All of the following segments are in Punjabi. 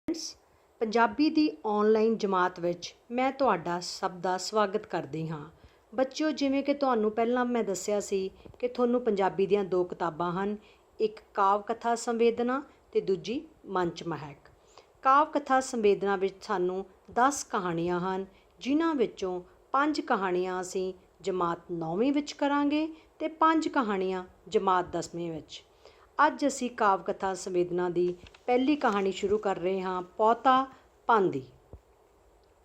फ्रेंड्स पंजाबी दी ऑनलाइन जमात विच मैं तुहाडा सब दा स्वागत करदी हाँ। बच्चों जिवें कि तुहानूं पहलां मैं दस्सिया सी कि तुहानूं पंजाबी दीयां दो किताबां हन, एक काव कथा संवेदना ते दूजी मंच महक। काव कथा संवेदना विच सानूं 10 कहानियां हन, जिन्हां विचों 5 कहानियां असीं जमात 9वीं विच करांगे ते 5 कहानियां जमात 10वीं विच। ਅੱਜ ਅਸੀਂ ਕਾਵ ਕਥਾ ਸੰਵੇਦਨਾ ਦੀ ਪਹਿਲੀ ਕਹਾਣੀ ਸ਼ੁਰੂ ਕਰ ਰਹੇ ਹਾਂ। ਪੌਤਾ ਪਾਂਦੀ।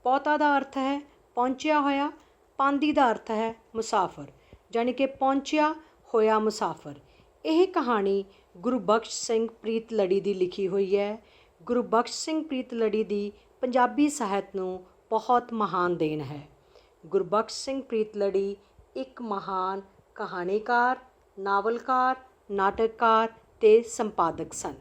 ਪੌਤਾ ਦਾ ਅਰਥ ਹੈ ਪਹੁੰਚਿਆ ਹੋਇਆ, ਪਾਂਦੀ ਦਾ ਅਰਥ ਹੈ ਮੁਸਾਫਰ, ਜਾਣੀ ਕਿ ਪਹੁੰਚਿਆ ਹੋਇਆ ਮੁਸਾਫਰ। ਇਹ ਕਹਾਣੀ ਗੁਰਬਖਸ਼ ਸਿੰਘ ਪ੍ਰੀਤਲੜੀ ਦੀ ਲਿਖੀ ਹੋਈ ਹੈ। ਗੁਰਬਖਸ਼ ਸਿੰਘ ਪ੍ਰੀਤਲੜੀ ਦੀ ਪੰਜਾਬੀ ਸਾਹਿਤ ਨੂੰ ਬਹੁਤ ਮਹਾਨ ਦੇਣ ਹੈ। ਗੁਰਬਖਸ਼ ਸਿੰਘ ਪ੍ਰੀਤਲੜੀ ਇੱਕ ਮਹਾਨ ਕਹਾਣੀਕਾਰ, ਨਾਵਲਕਾਰ, ਨਾਟਕਕਾਰ ਤੇ ਸੰਪਾਦਕ ਸਨ।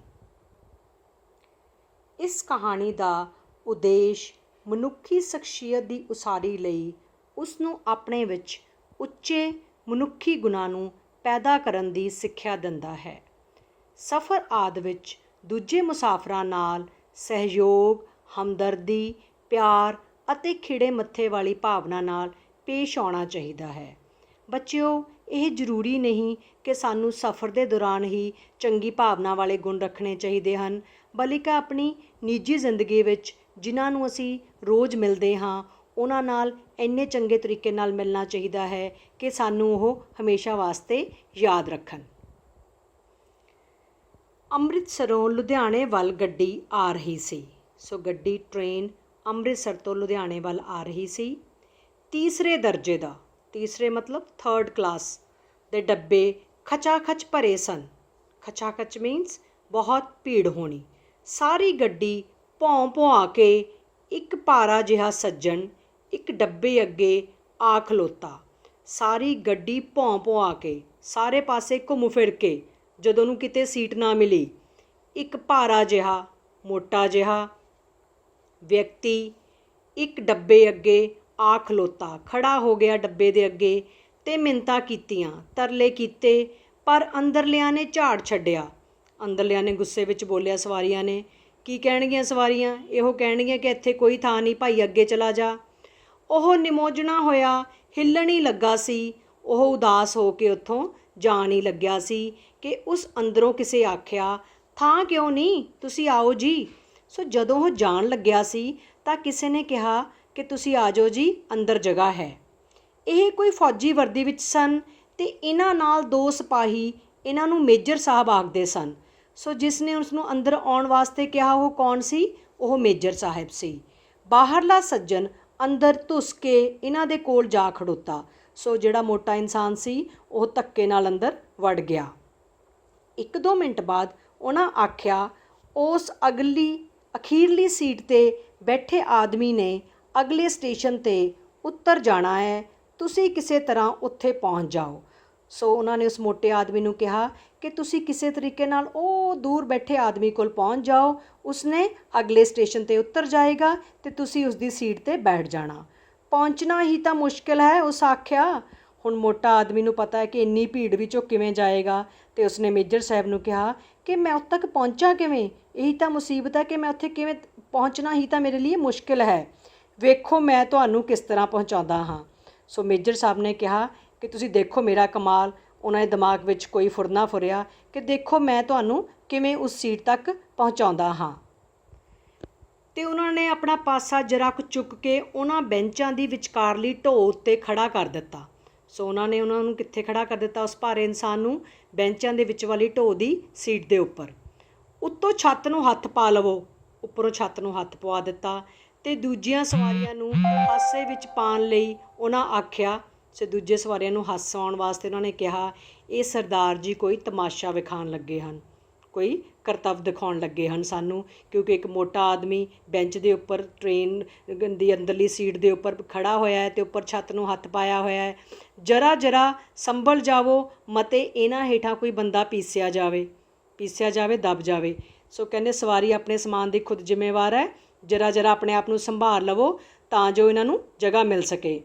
ਇਸ ਕਹਾਣੀ ਦਾ ਉਦੇਸ਼ ਮਨੁੱਖੀ ਸ਼ਖਸੀਅਤ ਦੀ ਉਸਾਰੀ ਲਈ ਉਸ ਨੂੰ ਆਪਣੇ ਵਿੱਚ ਉੱਚੇ ਮਨੁੱਖੀ ਗੁਣਾਂ ਨੂੰ ਪੈਦਾ ਕਰਨ ਦੀ ਸਿੱਖਿਆ ਦਿੰਦਾ ਹੈ। ਸਫ਼ਰ ਆਦਿ ਵਿੱਚ ਦੂਜੇ ਮੁਸਾਫਰਾਂ ਨਾਲ ਸਹਿਯੋਗ, ਹਮਦਰਦੀ, ਪਿਆਰ ਅਤੇ ਖਿੜੇ ਮੱਥੇ ਵਾਲੀ ਭਾਵਨਾ ਨਾਲ ਪੇਸ਼ ਆਉਣਾ ਚਾਹੀਦਾ ਹੈ। ਬੱਚਿਓ, ਇਹ ਜ਼ਰੂਰੀ ਨਹੀਂ ਕਿ ਸਾਨੂੰ ਸਫ਼ਰ ਦੇ ਦੌਰਾਨ ਹੀ ਚੰਗੀ ਭਾਵਨਾ ਵਾਲੇ ਗੁਣ ਰੱਖਣੇ ਚਾਹੀਦੇ ਹਨ, ਬਲਕਿ ਆਪਣੀ ਨਿੱਜੀ ਜ਼ਿੰਦਗੀ ਵਿੱਚ ਜਿਨ੍ਹਾਂ ਨੂੰ ਅਸੀਂ ਰੋਜ਼ ਮਿਲਦੇ ਹਾਂ ਉਹਨਾਂ ਨਾਲ ਇੰਨੇ ਚੰਗੇ ਤਰੀਕੇ ਨਾਲ ਮਿਲਣਾ ਚਾਹੀਦਾ ਹੈ ਕਿ ਸਾਨੂੰ ਉਹ ਹਮੇਸ਼ਾ ਵਾਸਤੇ ਯਾਦ ਰੱਖਣ। ਅੰਮ੍ਰਿਤਸਰੋਂ ਲੁਧਿਆਣੇ ਵੱਲ ਗੱਡੀ ਆ ਰਹੀ ਸੀ। ਗੱਡੀ ਟ੍ਰੇਨ ਅੰਮ੍ਰਿਤਸਰ ਤੋਂ ਲੁਧਿਆਣੇ ਵੱਲ ਆ ਰਹੀ ਸੀ। ਤੀਸਰੇ ਦਰਜੇ ਦਾ, ਤੀਸਰੇ ਮਤਲਬ 3rd ਕਲਾਸ ਦੇ ਡੱਬੇ ਖਚਾਖਚ ਭਰੇ ਸਨ। ਖਚਾਖਚ ਮੀਨਸ ਬਹੁਤ ਭੀੜ ਹੋਣੀ। ਸਾਰੀ ਗੱਡੀ ਭੌਂ ਭੌਂ ਕੇ ਇੱਕ ਭਾਰਾ ਜਿਹਾ ਸੱਜਣ ਇੱਕ ਡੱਬੇ ਅੱਗੇ ਆ ਖਲੋਤਾ। ਸਾਰੀ ਗੱਡੀ ਭੌਂ ਭੌਂ ਕੇ ਸਾਰੇ ਪਾਸੇ ਘੁੰਮ ਫਿਰ ਕੇ ਜਦੋਂ ਉਹਨੂੰ ਕਿਤੇ ਸੀਟ ਨਾ ਮਿਲੀ, ਇੱਕ ਭਾਰਾ ਜਿਹਾ ਮੋਟਾ ਜਿਹਾ ਵਿਅਕਤੀ ਇੱਕ ਡੱਬੇ ਅੱਗੇ ਆ ਖਲੋਤਾ, ਖੜਾ ਹੋ ਗਿਆ ਡੱਬੇ ਦੇ ਅੱਗੇ ਤੇ ਮਿੰਨਤਾਂ ਕੀਤੀਆਂ, ਤਰਲੇ ਕੀਤੇ, ਪਰ ਅੰਦਰਲਿਆਂ ਨੇ ਝਾੜ ਛੱਡਿਆ। ਅੰਦਰਲਿਆਂ ਨੇ ਗੁੱਸੇ ਵਿੱਚ ਬੋਲਿਆ ਸਵਾਰੀਆਂ ਨੇ। ਕੀ ਕਹਿਣਗੀਆਂ ਸਵਾਰੀਆਂ? ਇਹੋ ਕਹਿਣਗੀਆਂ ਕਿ ਇੱਥੇ ਕੋਈ ਥਾਂ ਨਹੀਂ ਭਾਈ, ਅੱਗੇ ਚਲਾ ਜਾ। ਉਹ ਨਿਮੋਝਣਾ ਹੋਇਆ, ਹਿੱਲਣ ਹੀ ਲੱਗਾ ਸੀ। ਉਹ ਉਦਾਸ ਹੋ ਕੇ ਉੱਥੋਂ ਜਾਣ ਹੀ ਲੱਗਿਆ ਸੀ ਕਿ ਉਸ ਅੰਦਰੋਂ ਕਿਸੇ ਆਖਿਆ, ਥਾਂ ਕਿਉਂ ਨਹੀਂ, ਤੁਸੀਂ ਆਓ ਜੀ। ਜਦੋਂ ਉਹ ਜਾਣ ਲੱਗਿਆ ਸੀ ਤਾਂ ਕਿਸੇ ਨੇ ਕਿਹਾ ਕਿ ਤੁਸੀਂ ਆ ਜਾਓ ਜੀ, ਅੰਦਰ ਜਗ੍ਹਾ ਹੈ। ਇਹ ਕੋਈ ਫੌਜੀ ਵਰਦੀ ਵਿੱਚ ਸਨ ਅਤੇ ਇਹਨਾਂ ਨਾਲ 2 ਸਿਪਾਹੀ, ਇਹਨਾਂ ਨੂੰ ਮੇਜਰ ਸਾਹਿਬ ਆਖਦੇ ਸਨ। ਜਿਸ ਨੇ ਉਸ ਨੂੰ ਅੰਦਰ ਆਉਣ ਵਾਸਤੇ ਕਿਹਾ ਉਹ ਕੌਣ ਸੀ? ਉਹ ਮੇਜਰ ਸਾਹਿਬ ਸੀ। ਬਾਹਰਲਾ ਸੱਜਣ ਅੰਦਰ ਧੁੱਸ ਕੇ ਇਹਨਾਂ ਦੇ ਕੋਲ ਜਾ ਖੜੋਤਾ। ਜਿਹੜਾ ਮੋਟਾ ਇਨਸਾਨ ਸੀ ਉਹ ਧੱਕੇ ਨਾਲ ਅੰਦਰ ਵੜ ਗਿਆ। 1-2 ਮਿੰਟ ਬਾਅਦ ਉਹਨਾਂ ਆਖਿਆ, ਉਸ ਅਖੀਰਲੀ ਸੀਟ 'ਤੇ ਬੈਠੇ ਆਦਮੀ ਨੇ ਅਗਲੇ ਸਟੇਸ਼ਨ 'ਤੇ ਉੱਤਰ ਜਾਣਾ ਹੈ, ਤੁਸੀਂ ਕਿਸੇ ਤਰ੍ਹਾਂ ਉੱਥੇ ਪਹੁੰਚ ਜਾਓ। ਉਹਨਾਂ ਨੇ ਉਸ ਮੋਟੇ ਆਦਮੀ ਨੂੰ ਕਿਹਾ ਕਿ ਤੁਸੀਂ ਕਿਸੇ ਤਰੀਕੇ ਨਾਲ ਉਹ ਦੂਰ ਬੈਠੇ ਆਦਮੀ ਕੋਲ ਪਹੁੰਚ ਜਾਓ, ਉਸਨੇ ਅਗਲੇ ਸਟੇਸ਼ਨ 'ਤੇ ਉੱਤਰ ਜਾਏਗਾ ਅਤੇ ਤੁਸੀਂ ਉਸਦੀ ਸੀਟ 'ਤੇ ਬੈਠ ਜਾਣਾ। ਪਹੁੰਚਣਾ ਹੀ ਤਾਂ ਮੁਸ਼ਕਿਲ ਹੈ, ਉਸ ਆਖਿਆ। ਹੁਣ ਮੋਟਾ ਆਦਮੀ ਨੂੰ ਪਤਾ ਹੈ ਕਿ ਇੰਨੀ ਭੀੜ ਵਿੱਚ ਉਹ ਕਿਵੇਂ ਜਾਏਗਾ ਅਤੇ ਉਸਨੇ ਮੇਜਰ ਸਾਹਿਬ ਨੂੰ ਕਿਹਾ ਕਿ ਮੈਂ ਉੱਥੇ ਤੱਕ ਪਹੁੰਚਾਂ ਕਿਵੇਂ? ਇਹੀ ਤਾਂ ਮੁਸੀਬਤ ਹੈ ਕਿ ਮੈਂ ਉੱਥੇ ਕਿਵੇਂ ਪਹੁੰਚਣਾ ਹੀ ਤਾਂ ਮੇਰੇ ਲਈ ਮੁਸ਼ਕਿਲ ਹੈ। ਵੇਖੋ ਮੈਂ ਤੁਹਾਨੂੰ ਕਿਸ ਤਰ੍ਹਾਂ ਪਹੁੰਚਾਉਂਦਾ ਹਾਂ। ਮੇਜਰ ਸਾਹਿਬ ਨੇ ਕਿਹਾ ਕਿ ਤੁਸੀਂ ਦੇਖੋ ਮੇਰਾ ਕਮਾਲ। ਉਹਨਾਂ ਦੇ ਦਿਮਾਗ ਵਿੱਚ ਕੋਈ ਫੁਰਨਾ ਫੁਰਿਆ ਕਿ ਦੇਖੋ ਮੈਂ ਤੁਹਾਨੂੰ ਕਿਵੇਂ ਉਸ ਸੀਟ ਤੱਕ ਪਹੁੰਚਾਉਂਦਾ ਹਾਂ। ਅਤੇ ਉਹਨਾਂ ਨੇ ਆਪਣਾ ਪਾਸਾ ਜਰਾ ਕੁ ਚੁੱਕ ਕੇ ਉਹਨਾਂ ਬੈਂਚਾਂ ਦੀ ਵਿਚਕਾਰਲੀ ਢੋਅ ਉੱਤੇ ਖੜ੍ਹਾ ਕਰ ਦਿੱਤਾ। ਉਹਨਾਂ ਨੇ ਉਹਨਾਂ ਨੂੰ ਕਿੱਥੇ ਖੜ੍ਹਾ ਕਰ ਦਿੱਤਾ? ਉਸ ਭਾਰੇ ਇਨਸਾਨ ਨੂੰ ਬੈਂਚਾਂ ਦੇ ਵਿੱਚ ਵਾਲੀ ਢੋਅ ਦੀ ਸੀਟ ਦੇ ਉੱਪਰ। ਉੱਤੋਂ ਛੱਤ ਨੂੰ ਹੱਥ ਪਾ ਲਵੋ। ਉੱਪਰੋਂ ਛੱਤ ਨੂੰ ਹੱਥ ਪਵਾ ਦਿੱਤਾ ਅਤੇ ਦੂਜੀਆਂ ਸਵਾਰੀਆਂ ਨੂੰ ਹਾਸੇ ਵਿੱਚ ਪਾਉਣ ਲਈ ਉਹਨਾਂ ਆਖਿਆ। ਦੂਜੇ ਸਵਾਰੀਆਂ ਨੂੰ ਹਸਾਉਣ ਵਾਸਤੇ ਉਹਨਾਂ ਨੇ ਕਿਹਾ, ਇਹ ਸਰਦਾਰ ਜੀ ਕੋਈ ਤਮਾਸ਼ਾ ਵਿਖਾਉਣ ਲੱਗੇ ਹਨ, ਕੋਈ ਕਰਤੱਵ ਦਿਖਾਉਣ ਲੱਗੇ ਹਨ ਸਾਨੂੰ, ਕਿਉਂਕਿ ਇੱਕ ਮੋਟਾ ਆਦਮੀ ਬੈਂਚ ਦੇ ਉੱਪਰ ਟ੍ਰੇਨ ਦੀ ਅੰਦਰਲੀ ਸੀਟ ਦੇ ਉੱਪਰ ਖੜ੍ਹਾ ਹੋਇਆ ਹੈ ਅਤੇ ਉੱਪਰ ਛੱਤ ਨੂੰ ਹੱਥ ਪਾਇਆ ਹੋਇਆ ਹੈ। ਜਰਾ ਸੰਭਲ ਜਾਵੋ, ਮਤੇ ਇਹਨਾਂ ਹੇਠਾਂ ਕੋਈ ਬੰਦਾ ਪੀਸਿਆ ਜਾਵੇ, ਦਬ ਜਾਵੇ। ਕਹਿੰਦੇ ਸਵਾਰੀ ਆਪਣੇ ਸਮਾਨ ਦੀ ਖੁਦ ਜ਼ਿੰਮੇਵਾਰ ਹੈ, ਜਰਾ ਆਪਣੇ ਆਪ ਨੂੰ ਸੰਭਾਲ ਲਵੋ ਤਾਂ ਜੋ ਇਹਨਾਂ ਨੂੰ ਜਗ੍ਹਾ ਮਿਲ ਸਕੇ।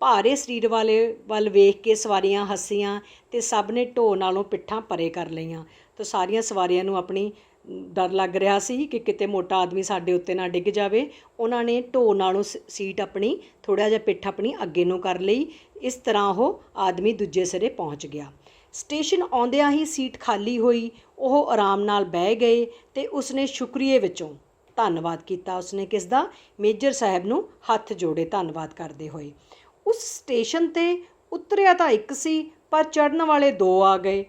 ਭਾਰੇ ਸਰੀਰ ਵਾਲੇ ਵੱਲ ਵੇਖ ਕੇ ਸਵਾਰੀਆਂ ਹੱਸੀਆਂ ਅਤੇ ਸਭ ਨੇ ਢੋਅ ਨਾਲੋਂ ਪਿੱਠਾਂ ਪਰੇ ਕਰ ਲਈਆਂ। ਸਾਰੀਆਂ ਸਵਾਰੀਆਂ ਨੂੰ ਆਪਣੀ ਡਰ ਲੱਗ ਰਿਹਾ ਸੀ ਕਿ ਕਿਤੇ ਮੋਟਾ ਆਦਮੀ ਸਾਡੇ ਉੱਤੇ ਨਾ ਡਿੱਗ ਜਾਵੇ। ਉਹਨਾਂ ਨੇ ਢੋਅ ਨਾਲੋਂ ਸੀਟ ਆਪਣੀ ਥੋੜ੍ਹਾ ਜਿਹਾ ਪਿੱਠ ਆਪਣੀ ਅੱਗੇ ਨੂੰ ਕਰ ਲਈ। ਇਸ ਤਰ੍ਹਾਂ ਉਹ ਆਦਮੀ ਦੂਜੇ ਸਿਰੇ ਪਹੁੰਚ ਗਿਆ। ਸਟੇਸ਼ਨ ਆਉਂਦਿਆਂ ਹੀ ਸੀਟ ਖਾਲੀ ਹੋਈ। ਉਹ ਆਰਾਮ ਨਾਲ ਬਹਿ ਗਏ ਅਤੇ ਉਸਨੇ ਸ਼ੁਕਰੀਏ ਵਿੱਚੋਂ ਧੰਨਵਾਦ ਕੀਤਾ। ਉਸਨੇ ਕਿਸ ਦਾ? ਮੇਜਰ ਸਾਹਿਬ ਨੂੰ ਹੱਥ ਜੋੜੇ ਧੰਨਵਾਦ ਕਰਦੇ ਹੋਏ। ਉਸ ਸਟੇਸ਼ਨ 'ਤੇ ਉਤਰਿਆ ਤਾਂ ਇੱਕ ਸੀ, ਪਰ ਚੜ੍ਹਨ ਵਾਲੇ ਦੋ ਆ ਗਏ।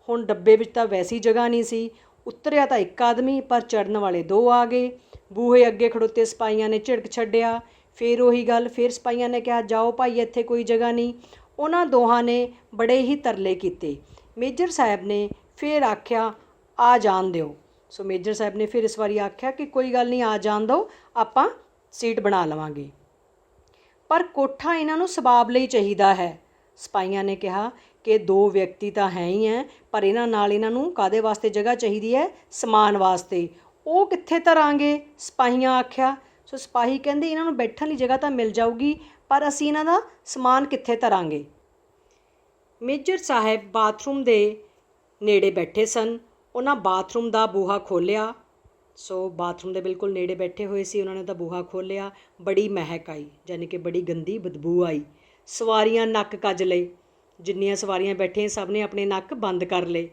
ਹੁਣ ਡੱਬੇ ਵਿੱਚ ਤਾਂ ਵੈਸੀ ਜਗ੍ਹਾ ਨਹੀਂ ਸੀ। ਉਤਰਿਆ ਤਾਂ ਇੱਕ ਆਦਮੀ, ਪਰ ਚੜ੍ਹਨ ਵਾਲੇ ਦੋ ਆ ਗਏ। ਬੂਹੇ ਅੱਗੇ ਖੜੋਤੇ ਸਿਪਾਹੀਆਂ ਨੇ ਝਿੜਕ ਛੱਡਿਆ। ਫਿਰ ਉਹੀ ਗੱਲ, ਫਿਰ ਸਿਪਾਹੀਆਂ ਨੇ ਕਿਹਾ, ਜਾਓ ਭਾਈ, ਇੱਥੇ ਕੋਈ ਜਗ੍ਹਾ ਨਹੀਂ। ਉਹਨਾਂ ਦੋਹਾਂ ਨੇ ਬੜੇ ਹੀ ਤਰਲੇ ਕੀਤੇ। ਮੇਜਰ ਸਾਹਿਬ ਨੇ ਫਿਰ ਆਖਿਆ, ਆ ਜਾਣ ਦਿਓ। ਸੋ ਮੇਜਰ ਸਾਹਿਬ ਨੇ ਫਿਰ ਇਸ ਵਾਰੀ ਆਖਿਆ ਕਿ ਕੋਈ ਗੱਲ ਨਹੀਂ, ਆ ਜਾਣ ਦਿਓ, ਆਪਾਂ ਸੀਟ ਬਣਾ ਲਵਾਂਗੇ। ਪਰ ਕੋਠਾ ਇਹਨਾਂ ਨੂੰ ਸਬਾਬ ਲਈ ਚਾਹੀਦਾ ਹੈ। ਸਿਪਾਹੀਆਂ ਨੇ ਕਿਹਾ ਕਿ ਦੋ ਵਿਅਕਤੀ ਤਾਂ ਹੈ ਹੀ ਹੈ, ਪਰ ਇਹਨਾਂ ਨੂੰ ਕਾਹਦੇ ਵਾਸਤੇ ਜਗ੍ਹਾ ਚਾਹੀਦੀ ਹੈ? ਸਮਾਨ ਵਾਸਤੇ। ਉਹ ਕਿੱਥੇ ਧਰਾਂਗੇ? ਸਿਪਾਹੀਆਂ ਆਖਿਆ। ਸੋ ਸਿਪਾਹੀ ਕਹਿੰਦੇ, ਇਹਨਾਂ ਨੂੰ ਬੈਠਣ ਲਈ ਜਗ੍ਹਾ ਤਾਂ ਮਿਲ ਜਾਊਗੀ, ਪਰ ਅਸੀਂ ਇਹਨਾਂ ਦਾ ਸਮਾਨ ਕਿੱਥੇ ਧਰਾਂਗੇ? ਮੇਜਰ ਸਾਹਿਬ ਬਾਥਰੂਮ ਦੇ ਨੇੜੇ ਬੈਠੇ ਸਨ। ਉਹਨਾਂ ਬਾਥਰੂਮ ਦਾ ਬੂਹਾ ਖੋਲ੍ਹਿਆ। ਸੋ ਬਾਥਰੂਮ ਦੇ ਬਿਲਕੁਲ ਨੇੜੇ ਬੈਠੇ ਹੋਏ ਸੀ। ਉਹਨਾਂ ਨੇ ਉਹਦਾ ਬੂਹਾ ਖੋਲ੍ਹਿਆ। ਬੜੀ ਮਹਿਕ ਆਈ, ਯਾਨੀ ਕਿ ਬੜੀ ਗੰਦੀ ਬਦਬੂ ਆਈ। ਸਵਾਰੀਆਂ ਨੱਕ ਕੱਜ ਲਏ। ਜਿੰਨੀਆਂ ਸਵਾਰੀਆਂ ਬੈਠੀਆਂ ਸਭ ਨੇ ਆਪਣੇ ਨੱਕ ਬੰਦ ਕਰ ਲਏ।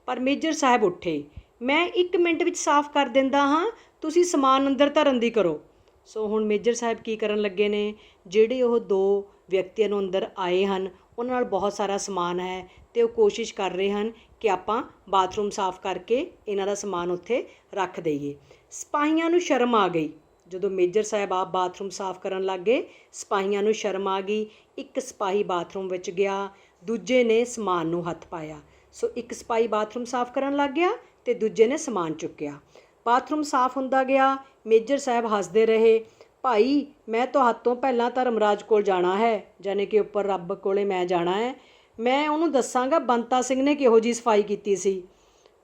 ਪਰ ਮੇਜਰ ਸਾਹਿਬ ਉੱਠੇ। ਮੈਂ 1 ਮਿੰਟ ਵਿੱਚ ਸਾਫ਼ ਕਰ ਦਿੰਦਾ ਹਾਂ, ਤੁਸੀਂ ਸਮਾਨ ਅੰਦਰ ਧਰਨ ਦੀ ਕਰੋ। ਸੋ ਹੁਣ ਮੇਜਰ ਸਾਹਿਬ ਕੀ ਕਰਨ ਲੱਗੇ ਨੇ? ਜਿਹੜੇ ਉਹ ਦੋ ਵਿਅਕਤੀਆਂ ਨੂੰ ਅੰਦਰ ਆਏ ਹਨ, ਉਹਨਾਂ ਨਾਲ ਬਹੁਤ ਸਾਰਾ ਸਮਾਨ ਹੈ ਅਤੇ ਉਹ ਕੋਸ਼ਿਸ਼ ਕਰ ਰਹੇ ਹਨ ਕਿ ਆਪਾਂ ਬਾਥਰੂਮ ਸਾਫ਼ ਕਰਕੇ ਇਹਨਾਂ ਦਾ ਸਮਾਨ ਉੱਥੇ ਰੱਖ ਦਈਏ। ਸਿਪਾਹੀਆਂ ਨੂੰ ਸ਼ਰਮ ਆ ਗਈ। ਜਦੋਂ ਮੇਜਰ ਸਾਹਿਬ ਆਪ ਬਾਥਰੂਮ ਸਾਫ਼ ਕਰਨ ਲੱਗ ਗਏ, ਸਿਪਾਹੀਆਂ ਨੂੰ ਸ਼ਰਮ ਆ ਗਈ। ਇੱਕ ਸਿਪਾਹੀ ਬਾਥਰੂਮ ਵਿੱਚ ਗਿਆ, ਦੂਜੇ ਨੇ ਸਮਾਨ ਨੂੰ ਹੱਥ ਪਾਇਆ। ਸੋ ਇੱਕ ਸਿਪਾਹੀ ਬਾਥਰੂਮ ਸਾਫ਼ ਕਰਨ ਲੱਗ ਗਿਆ ਅਤੇ ਦੂਜੇ ਨੇ ਸਮਾਨ ਚੁੱਕਿਆ। ਬਾਥਰੂਮ ਸਾਫ਼ ਹੁੰਦਾ ਗਿਆ। ਮੇਜਰ ਸਾਹਿਬ ਹੱਸਦੇ ਰਹੇ। ਭਾਈ, ਮੈਂ ਤੁਹਾਤੋਂ ਪਹਿਲਾਂ ਧਰਮਰਾਜ ਕੋਲ ਜਾਣਾ ਹੈ, ਯਾਨੀ ਕਿ ਉੱਪਰ ਰੱਬ ਕੋਲੇ ਮੈਂ ਜਾਣਾ ਹੈ। ਮੈਂ ਉਹਨੂੰ ਦੱਸਾਂਗਾ ਬੰਤਾ ਸਿੰਘ ਨੇ ਕਿਹੋ ਜਿਹੀ ਸਫਾਈ ਕੀਤੀ ਸੀ।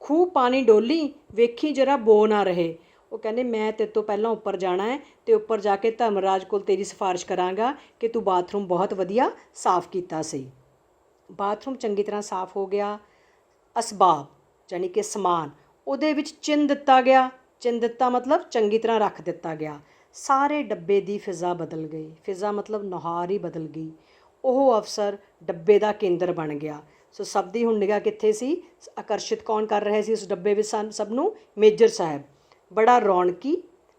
ਖੂਹ ਪਾਣੀ ਡੋਲੀ, ਵੇਖੀ ਜਰਾ ਬੋ ਨਾ ਰਹੇ। ਉਹ ਕਹਿੰਦੇ, ਮੈਂ ਤੇਰੇ ਤੋਂ ਪਹਿਲਾਂ ਉੱਪਰ ਜਾਣਾ ਹੈ ਅਤੇ ਉੱਪਰ ਜਾ ਕੇ ਧਰਮਰਾਜ ਕੋਲ ਤੇਰੀ ਸਿਫਾਰਿਸ਼ ਕਰਾਂਗਾ ਕਿ ਤੂੰ ਬਾਥਰੂਮ ਬਹੁਤ ਵਧੀਆ ਸਾਫ਼ ਕੀਤਾ ਸੀ। ਬਾਥਰੂਮ ਚੰਗੀ ਤਰ੍ਹਾਂ ਸਾਫ਼ ਹੋ ਗਿਆ। ਅਸਬਾਬ ਯਾਨੀ ਕਿ ਸਮਾਨ ਉਹਦੇ ਵਿੱਚ ਚਿਣ ਦਿੱਤਾ ਗਿਆ। ਚਿਣ ਦਿੱਤਾ ਮਤਲਬ ਚੰਗੀ ਤਰ੍ਹਾਂ ਰੱਖ ਦਿੱਤਾ ਗਿਆ। ਸਾਰੇ ਡੱਬੇ ਦੀ ਫਿਜ਼ਾ ਬਦਲ ਗਈ। ਫਿਜ਼ਾ ਮਤਲਬ ਨੁਹਾਰ ਹੀ ਬਦਲ ਗਈ। ਉਹ ਅਫਸਰ ਡੱਬੇ ਦਾ ਕੇਂਦਰ ਬਣ ਗਿਆ। ਸੋ ਸਭ ਦੀ ਹੁਣ ਨਿਗਾਹ ਕਿੱਥੇ ਸੀ? ਆਕਰਸ਼ਿਤ ਕੌਣ ਕਰ ਰਹੇ ਸੀ ਉਸ ਡੱਬੇ ਵਿੱਚ? ਸਭ ਨੂੰ ਮੇਜਰ ਸਾਹਿਬ। ਬੜਾ ਰੌਣਕੀ,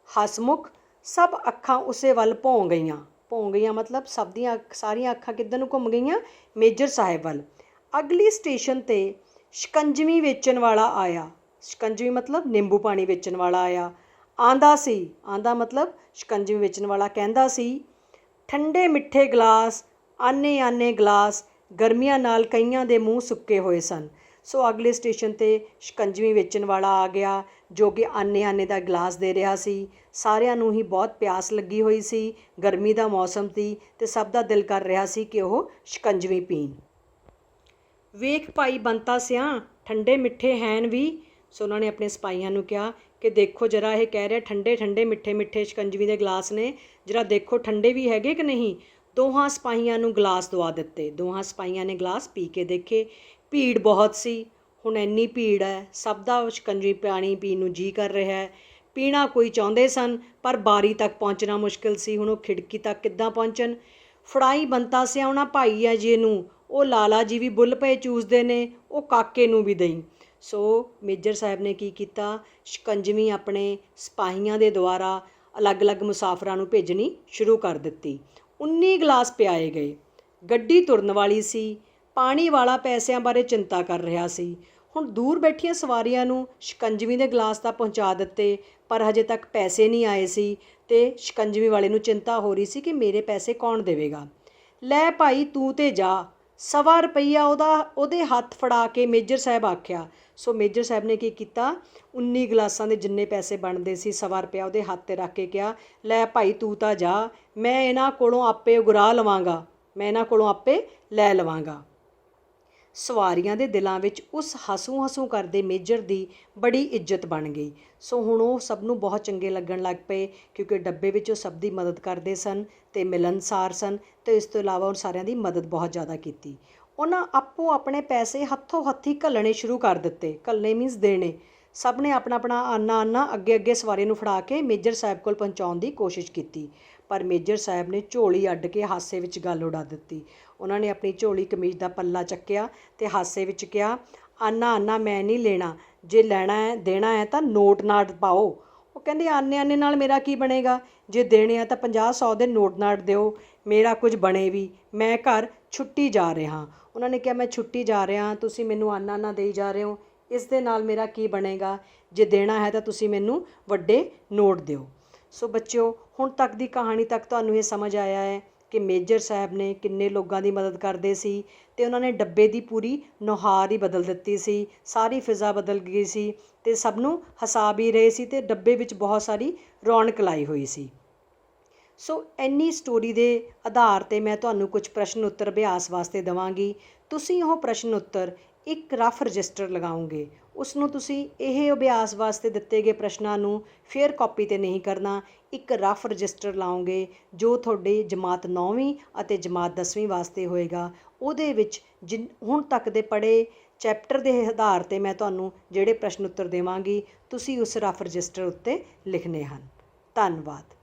ਹਸਮੁਖ, ਸਭ ਅੱਖਾਂ ਉਸੇ ਵੱਲ ਭੌਂ ਗਈਆਂ। ਭੌਂ ਗਈਆਂ ਮਤਲਬ ਸਭ ਦੀਆਂ ਸਾਰੀਆਂ ਅੱਖਾਂ ਕਿੱਧਰ ਨੂੰ ਘੁੰਮ ਗਈਆਂ? ਮੇਜਰ ਸਾਹਿਬ ਵੱਲ। ਅਗਲੀ ਸਟੇਸ਼ਨ 'ਤੇ ਸ਼ਿਕੰਜਵੀ ਵੇਚਣ ਵਾਲਾ ਆਇਆ। ਸ਼ਿਕੰਜਵੀ ਮਤਲਬ ਨਿੰਬੂ ਪਾਣੀ ਵੇਚਣ ਵਾਲਾ ਆਇਆ। ਆਂਦਾ ਸੀ, ਆਂਦਾ ਮਤਲਬ ਸ਼ਿਕੰਜਵੀ ਵੇਚਣ ਵਾਲਾ ਕਹਿੰਦਾ ਸੀ, ਠੰਡੇ ਮਿੱਠੇ ਗਲਾਸ, ਆਨੇ ਆਨੇ ਗਲਾਸ, ਗਰਮੀਆਂ ਨਾਲ ਕਈਆਂ ਦੇ ਮੂੰਹ ਸੁੱਕੇ ਹੋਏ ਸਨ। ਸੋ ਅਗਲੇ ਸਟੇਸ਼ਨ 'ਤੇ ਸ਼ਿਕੰਜਵੀ ਵੇਚਣ ਵਾਲਾ ਆ ਗਿਆ, ਜੋ ਕਿ ਆਨੇ ਆਨੇ ਦਾ ਗਲਾਸ ਦੇ ਰਿਹਾ ਸੀ। ਸਾਰਿਆਂ ਨੂੰ ਹੀ ਬਹੁਤ ਪਿਆਸ ਲੱਗੀ ਹੋਈ ਸੀ। ਗਰਮੀ ਦਾ ਮੌਸਮ ਸੀ ਅਤੇ ਸਭ ਦਾ ਦਿਲ ਕਰ ਰਿਹਾ ਸੀ ਕਿ ਉਹ ਸ਼ਿਕੰਜਵੀ ਪੀਣ। ਵੇਖ ਭਾਈ ਬੰਤਾ ਸਿਆਂ, ਠੰਡੇ ਮਿੱਠੇ ਹੈਨ ਵੀ। ਸੋ ਉਹਨਾਂ ਨੇ ਆਪਣੇ ਸਿਪਾਹੀਆਂ ਨੂੰ ਕਿਹਾ ਕਿ ਦੇਖੋ ਜਰਾ, ਇਹ ਕਹਿ ਰਿਹਾ ਠੰਡੇ ਠੰਡੇ ਮਿੱਠੇ ਮਿੱਠੇ ਸ਼ਿਕੰਜਵੀ ਦੇ ਗਲਾਸ ਨੇ, ਜਰਾ ਦੇਖੋ ਠੰਡੇ ਵੀ ਹੈਗੇ ਕਿ ਨਹੀਂ। ਦੋਹਾਂ ਸਿਪਾਹੀਆਂ ਨੂੰ ਗਲਾਸ ਦਵਾ ਦਿੱਤੇ। ਦੋਹਾਂ ਸਿਪਾਹੀਆਂ ਨੇ ਗਲਾਸ ਪੀ ਕੇ ਦੇਖੇ। ਭੀੜ ਬਹੁਤ ਸੀ। ਹੁਣ ਇੰਨੀ ਭੀੜ ਹੈ, ਸਭ ਦਾ ਸ਼ਿਕੰਜਵੀ ਪਾਣੀ ਪੀਣ ਨੂੰ ਜੀਅ ਕਰ ਰਿਹਾ ਹੈ। ਪੀਣਾ ਕੋਈ ਚਾਹੁੰਦੇ ਸਨ, ਪਰ ਬਾਰੀ ਤੱਕ ਪਹੁੰਚਣਾ ਮੁਸ਼ਕਿਲ ਸੀ। ਹੁਣ ਉਹ ਖਿੜਕੀ ਤੱਕ ਕਿੱਦਾਂ ਪਹੁੰਚਣ? ਫੜਾਈ ਬੰਤਾ ਸਿਆਂ ਉਹਨਾਂ ਭਾਈ ਹੈ ਜੀ ਨੂੰ, ਉਹ ਲਾਲਾ ਜੀ ਵੀ ਬੁੱਲ ਪਏ ਚੂਸਦੇ ਨੇ, ਉਹ ਕਾਕੇ ਨੂੰ ਵੀ ਦਈ। ਸੋ ਮੇਜਰ ਸਾਹਿਬ ਨੇ ਕੀ ਕੀਤਾ? ਸ਼ਿਕੰਜਵੀ ਆਪਣੇ ਸਿਪਾਹੀਆਂ ਦੇ ਦੁਆਰਾ ਅਲੱਗ-ਅਲੱਗ ਮੁਸਾਫਰਾਂ ਨੂੰ ਭੇਜਣੀ ਸ਼ੁਰੂ ਕਰ ਦਿੱਤੀ। 19 ਗਲਾਸ ਪਿਆਏ ਗਏ। ਗੱਡੀ ਤੁਰਨ ਵਾਲੀ ਸੀ। ਪਾਣੀ ਵਾਲਾ ਪੈਸਿਆਂ ਬਾਰੇ ਚਿੰਤਾ ਕਰ ਰਿਹਾ ਸੀ। ਹੁਣ ਦੂਰ ਬੈਠੀਆਂ ਸਵਾਰੀਆਂ ਨੂੰ ਸ਼ਿਕੰਜਵੀ ਦੇ ਗਲਾਸ ਤਾਂ ਪਹੁੰਚਾ ਦਿੱਤੇ, ਪਰ ਹਜੇ ਤੱਕ ਪੈਸੇ ਨਹੀਂ ਆਏ ਸੀ ਅਤੇ ਸ਼ਿਕੰਜਵੀ ਵਾਲੇ ਨੂੰ ਚਿੰਤਾ ਹੋ ਰਹੀ ਸੀ ਕਿ ਮੇਰੇ ਪੈਸੇ ਕੌਣ ਦੇਵੇਗਾ। ਲੈ ਭਾਈ ਤੂੰ ਤੇ ਜਾ। 1.25 ਰੁਪਈਆ ਉਹਦੇ ਹੱਥ ਫੜਾ ਕੇ ਮੇਜਰ ਸਾਹਿਬ ਆਖਿਆ। ਸੋ ਮੇਜਰ ਸਾਹਿਬ ਨੇ ਕੀ ਕੀਤਾ? 19 ਗਲਾਸਾਂ ਦੇ ਜਿੰਨੇ ਪੈਸੇ ਬਣਦੇ ਸੀ 1.25 ਰੁਪਇਆ ਉਹਦੇ ਹੱਥ 'ਤੇ ਰੱਖ ਕੇ ਕਿਹਾ, ਲੈ ਭਾਈ ਤੂੰ ਤਾਂ ਜਾ, ਮੈਂ ਇਹਨਾਂ ਕੋਲੋਂ ਆਪੇ ਉਗਰਾ ਲਵਾਂਗਾ, ਮੈਂ ਇਹਨਾਂ ਕੋਲੋਂ ਆਪੇ ਲੈ ਲਵਾਂਗਾ। ਸਵਾਰੀਆਂ ਦੇ ਦਿਲਾਂ ਵਿੱਚ ਉਸ ਹਸੂ ਹਸੂ ਕਰਦੇ ਮੇਜਰ ਦੀ ਬੜੀ ਇੱਜ਼ਤ ਬਣ ਗਈ। ਸੋ ਹੁਣ ਉਹ ਸਭ ਨੂੰ ਬਹੁਤ ਚੰਗੇ ਲੱਗਣ ਲੱਗ ਪਏ, ਕਿਉਂਕਿ ਡੱਬੇ ਵਿੱਚ ਉਹ ਸਭ ਦੀ ਮਦਦ ਕਰਦੇ ਸਨ ਅਤੇ ਮਿਲਣਸਾਰ ਸਨ, ਅਤੇ ਇਸ ਤੋਂ ਇਲਾਵਾ ਉਹ ਸਾਰਿਆਂ ਦੀ ਮਦਦ ਬਹੁਤ ਜ਼ਿਆਦਾ ਕੀਤੀ। ਉਹਨਾਂ ਆਪੋ ਆਪਣੇ ਪੈਸੇ ਹੱਥੋਂ ਹੱਥੀ ਘੱਲਣੇ ਸ਼ੁਰੂ ਕਰ ਦਿੱਤੇ। ਘੱਲਣੇ ਮੀਨਸ ਦੇਣੇ। ਸਭ ਨੇ ਆਪਣਾ ਆਪਣਾ ਆਨਾ ਅੱਗੇ ਅੱਗੇ ਸਵਾਰੀ ਨੂੰ ਫੜਾ ਕੇ ਮੇਜਰ ਸਾਹਿਬ ਕੋਲ ਪਹੁੰਚਾਉਣ ਦੀ ਕੋਸ਼ਿਸ਼ ਕੀਤੀ, ਪਰ ਮੇਜਰ ਸਾਹਿਬ ਨੇ ਝੋਲੀ ਅੱਡ ਕੇ ਹਾਸੇ ਵਿੱਚ ਗੱਲ ਉਡਾ ਦਿੱਤੀ। ਉਹਨਾਂ ਨੇ ਆਪਣੀ ਝੋਲੀ ਕਮੀਜ਼ ਦਾ ਪੱਲਾ ਚੱਕਿਆ ਅਤੇ ਹਾਸੇ ਵਿੱਚ ਕਿਹਾ, ਆਨਾ ਮੈਂ ਨਹੀਂ ਲੈਣਾ, ਜੇ ਲੈਣਾ ਹੈ ਦੇਣਾ ਹੈ ਤਾਂ ਨੋਟ ਨਾਟ ਪਾਓ। ਉਹ ਕਹਿੰਦੇ ਆਨੇ ਨਾਲ ਮੇਰਾ ਕੀ ਬਣੇਗਾ, ਜੇ ਦੇਣੇ ਆ ਤਾਂ 50-100 ਦੇ ਨੋਟ ਨਾਟ ਦਿਓ, ਮੇਰਾ ਕੁਝ ਬਣੇ ਵੀ, ਮੈਂ ਘਰ ਛੁੱਟੀ ਜਾ ਰਿਹਾ। ਉਹਨਾਂ ਨੇ ਕਿਹਾ ਮੈਂ ਛੁੱਟੀ ਜਾ ਰਿਹਾ, ਤੁਸੀਂ ਮੈਨੂੰ ਆਨਾ ਦੇਈ ਜਾ ਰਹੇ ਹੋ, ਇਸ ਦੇ ਨਾਲ ਮੇਰਾ ਕੀ ਬਣੇਗਾ, ਜੇ ਦੇਣਾ ਹੈ ਤਾਂ ਤੁਸੀਂ ਮੈਨੂੰ ਵੱਡੇ ਨੋਟ ਦਿਓ। ਸੋ ਬੱਚਿਓ, ਹੁਣ ਤੱਕ ਦੀ ਕਹਾਣੀ ਤੱਕ ਤੁਹਾਨੂੰ ਇਹ ਸਮਝ ਆਇਆ ਹੈ ਕਿ ਮੇਜਰ ਸਾਹਿਬ ਨੇ ਕਿੰਨੇ ਲੋਕਾਂ ਦੀ ਮਦਦ ਕਰਦੇ ਸੀ ਅਤੇ ਉਹਨਾਂ ਨੇ ਡੱਬੇ ਦੀ ਪੂਰੀ ਨੁਹਾਰ ਹੀ ਬਦਲ ਦਿੱਤੀ ਸੀ, ਸਾਰੀ ਫਿਜ਼ਾ ਬਦਲ ਗਈ ਸੀ ਅਤੇ ਸਭ ਨੂੰ ਹਸਾ ਵੀ ਰਹੇ ਸੀ ਅਤੇ ਡੱਬੇ ਵਿੱਚ ਬਹੁਤ ਸਾਰੀ ਰੌਣਕ ਲਾਈ ਹੋਈ ਸੀ। ਸੋ ਇੰਨੀ ਸਟੋਰੀ ਦੇ ਆਧਾਰ 'ਤੇ ਮੈਂ ਤੁਹਾਨੂੰ ਕੁਝ ਪ੍ਰਸ਼ਨ ਉੱਤਰ ਅਭਿਆਸ ਵਾਸਤੇ ਦੇਵਾਂਗੀ। ਤੁਸੀਂ ਉਹ ਪ੍ਰਸ਼ਨ ਉੱਤਰ ਇੱਕ ਰਫ ਰਜਿਸਟਰ ਲਗਾਓਗੇ, ਉਸ ਨੂੰ ਤੁਸੀਂ ਇਹ ਅਭਿਆਸ ਵਾਸਤੇ ਦਿੱਤੇ ਗਏ ਪ੍ਰਸ਼ਨਾਂ ਨੂੰ ਫੇਅਰ ਕਾਪੀ 'ਤੇ ਨਹੀਂ ਕਰਨਾ, ਇੱਕ ਰਫ ਰਜਿਸਟਰ ਲਾਓਗੇ ਜੋ ਤੁਹਾਡੇ ਜਮਾਤ 9ਵੀਂ ਅਤੇ ਜਮਾਤ 10ਵੀਂ ਵਾਸਤੇ ਹੋਏਗਾ। ਉਹਦੇ ਵਿੱਚ ਹੁਣ ਤੱਕ ਦੇ ਪੜ੍ਹੇ ਚੈਪਟਰ ਦੇ ਆਧਾਰ 'ਤੇ ਮੈਂ ਤੁਹਾਨੂੰ ਜਿਹੜੇ ਪ੍ਰਸ਼ਨ ਉੱਤਰ ਦੇਵਾਂਗੀ, ਤੁਸੀਂ ਉਸ ਰਫ ਰਜਿਸਟਰ ਉੱਤੇ ਲਿਖਣੇ ਹਨ। ਧੰਨਵਾਦ।